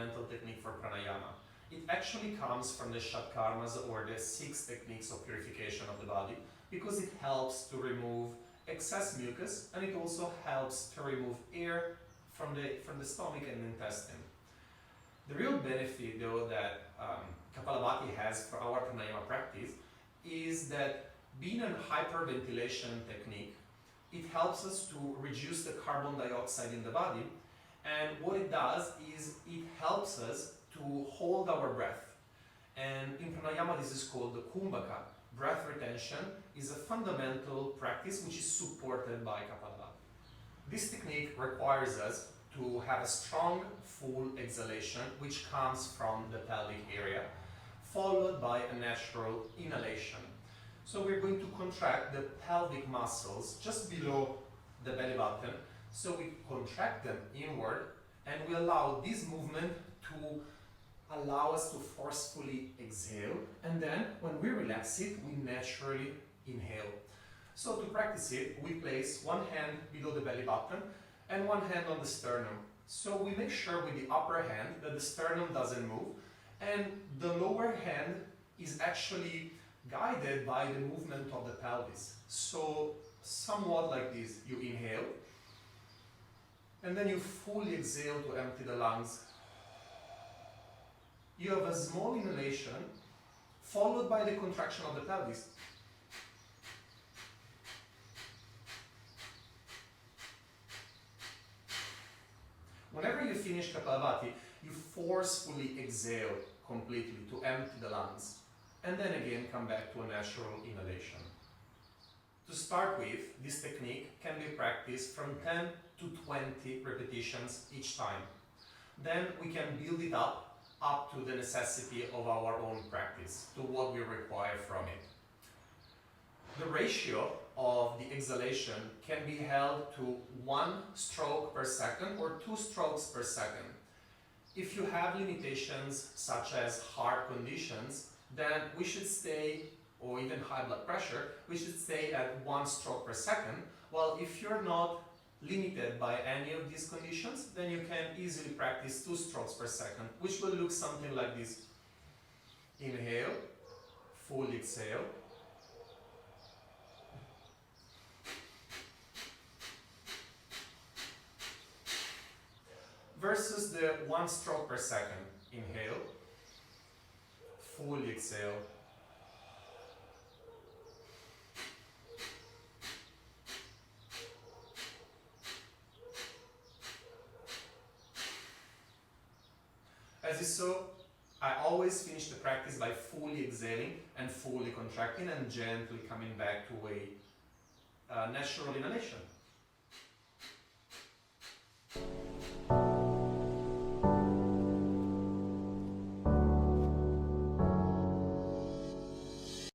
fundamental technique for pranayama. It actually comes from the shatkarmas, or the 6 techniques of purification of the body, because it helps to remove excess mucus, and it also helps to remove air from the stomach and intestine. The real benefit, though, that Kapalabhati has for our pranayama practice is that, being a hyperventilation technique, it helps us to reduce the carbon dioxide in the body, and what it does is it helps us to hold our breath. And in pranayama this is called the kumbhaka. Breath retention is a fundamental practice which is supported by Kapalabhati. This technique requires us to have a strong, full exhalation which comes from the pelvic area, followed by a natural inhalation. So we're going to contract the pelvic muscles just below the belly button. So we contract them inward, and we allow this movement to allow us to forcefully exhale, and then when we relax it, we naturally inhale. So to practice it, we place one hand below the belly button and one hand on the sternum. So we make sure with the upper hand that the sternum doesn't move, and the lower hand is actually guided by the movement of the pelvis. So somewhat like this, you inhale, and then you fully exhale to empty the lungs. You have a small inhalation, followed by the contraction of the pelvis. Whenever you finish Kapalabhati, you forcefully exhale completely to empty the lungs, and then again come back to a natural inhalation. To start with, this technique can be practiced from 10 to 20 repetitions each time. Then we can build it up to the necessity of our own practice, to what we require from it. The ratio of the exhalation can be held to 1 stroke per second or 2 strokes per second. If you have limitations such as heart conditions, then we should stay, or even high blood pressure, we should stay at 1 stroke per second. While if you're not limited by any of these conditions, then you can easily practice 2 strokes per second, which will look something like this. Inhale, fully exhale. Versus the 1 stroke per second. Inhale, fully exhale. As you saw, I always finish the practice by fully exhaling and fully contracting and gently coming back to a natural inhalation.